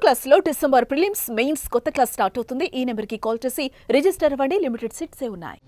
10th class లో December prelims mains కొత్త class start అవుతుంది. ఈ నెంబర్ కి కాల్ చేసి రిజిస్టర్ అవ్వండి. లిమిటెడ్ సీట్స్ ఉన్నాయి.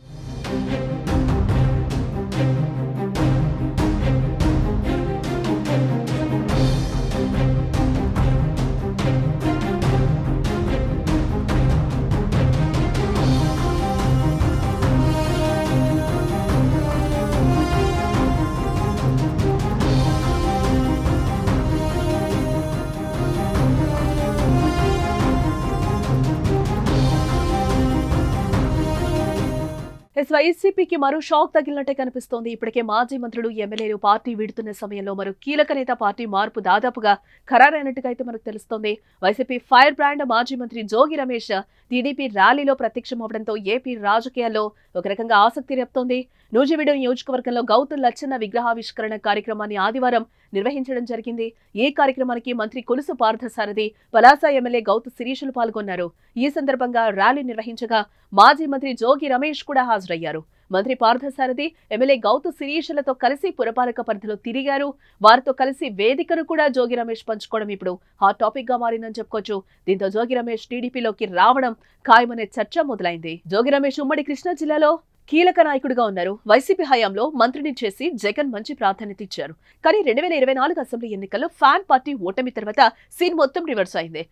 వైసీపీకి మరో షాక్ తగిలినట్టే కనిపిస్తోంది. ఇప్పటికే మాజీ మంత్రులు, ఎమ్మెల్యేలు పార్టీ వీడుతున్న సమయంలో మరో కీలక నేత పార్టీ మార్పు దాదాపుగా ఖరారైనట్టుగా అయితే మనకు తెలుస్తోంది. వైసీపీ ఫైర్ బ్రాండ్ మాజీ మంత్రి జోగి రమేష్ టీడీపీ ర్యాలీలో ప్రత్యక్షమవడంతో ఏపీ రాజకీయాల్లో ఒక రకంగా ఆసక్తి రేపుతోంది. నూజివీడు నియోజకవర్గంలో గౌతమ్ లచ్చన్న విగ్రహావిష్కరణ కార్యక్రమాన్ని ఆదివారం నిర్వహించడం జరిగింది. ఈ కార్యక్రమానికి మంత్రి కొలుసు పార్థసారథి, పలాస ఎమ్మెల్యే గౌతు శిరీషులు పాల్గొన్నారు. ఈ సందర్భంగా ర్యాలీ నిర్వహించగా మాజీ మంత్రి జోగి రమేష్ కూడా హాజరయ్యారు. మంత్రి పార్థసారథి, ఎమ్మెల్యే గౌతు శిరీషులతో కలిసి పురపాలక పరిధిలో తిరిగారు. వారితో కలిసి వేదికను కూడా జోగి రమేష్ పంచుకోవడం ఇప్పుడు హాట్ టాపిక్ గా మారిందని చెప్పుకోవచ్చు. దీంతో జోగి రమేష్ టీడీపీలోకి రావడం ఖాయమనే చర్చ మొదలైంది. జోగి రమేష్ ఉమ్మడి కృష్ణా జిల్లాలో కీలక నాయకుడిగా ఉన్నారు. వైసీపీ హయాంలో మంత్రిని చేసి జగన్ మంచి ప్రాధాన్యత ఇచ్చారు. కానీ 2024 అసెంబ్లీ ఎన్నికల్లో ఫ్యాన్ పార్టీ ఓటమి తర్వాత సీన్ మొత్తం రివర్స్ అయింది.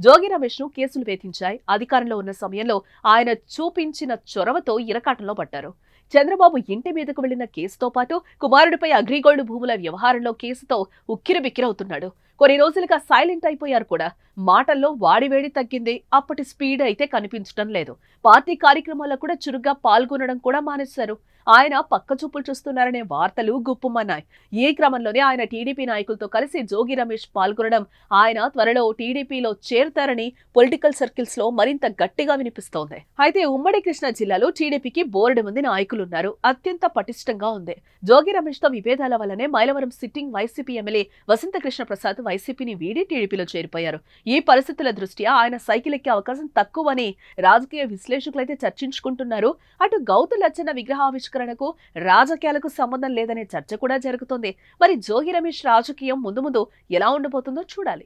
జోగి రమేష్ ను కేసులు వేధించాయి. అధికారంలో ఉన్న సమయంలో ఆయన చూపించిన చొరవతో ఇరకాటంలో పడ్డారు. చంద్రబాబు ఇంటి మీదకు వెళ్లిన కేసుతో పాటు కుమారుడిపై అగ్రిగోల్డ్ భూముల వ్యవహారంలో కేసుతో ఉక్కిరిబిక్కిరవుతున్నాడు. కొన్ని రోజులుగా సైలెంట్ అయిపోయారు కూడా. మాటల్లో వాడివేడి తగ్గింది. అప్పటి స్పీడ్ అయితే కనిపించడం లేదు. పార్టీ కార్యక్రమాల్లో కూడా చురుగ్గా పాల్గొనడం కూడా మానేశారు. ఆయన పక్క చూపులు చూస్తున్నారనే వార్తలు గుప్పుమన్నాయి. ఈ క్రమంలోనే ఆయన టీడీపీ నాయకులతో కలిసి జోగి రమేష్ పాల్గొనడం, ఆయన త్వరలో టీడీపీలో చేరతారని పొలిటికల్ సర్కిల్స్ లో మరింత గట్టిగా వినిపిస్తోంది. అయితే ఉమ్మడి కృష్ణా జిల్లాలో టీడీపీకి బోర్డు మంది నాయకులున్నారు. అత్యంత పటిష్టంగా ఉంది. జోగి రమేష్ తో విభేదాల వల్లనే మైలవరం సిట్టింగ్ వైసీపీ ఎమ్మెల్యే వసంత కృష్ణ ప్రసాద్ వైసీపీని వీడి టీడీపీలో చేరిపోయారు. ఈ పరిస్థితుల దృష్ట్యా ఆయన సైకిల్ ఎక్కే అవకాశం తక్కువని రాజకీయ విశ్లేషకులైతే చర్చించుకుంటున్నారు. అటు గౌతమ్ లచ్చన్న విగ్రహావిష్కరణకు రాజకీయాలకు సంబంధం లేదనే చర్చ కూడా జరుగుతోంది. మరి జోగి రమేష్ రాజకీయం ముందు ముందు ఎలా ఉండబోతుందో చూడాలి.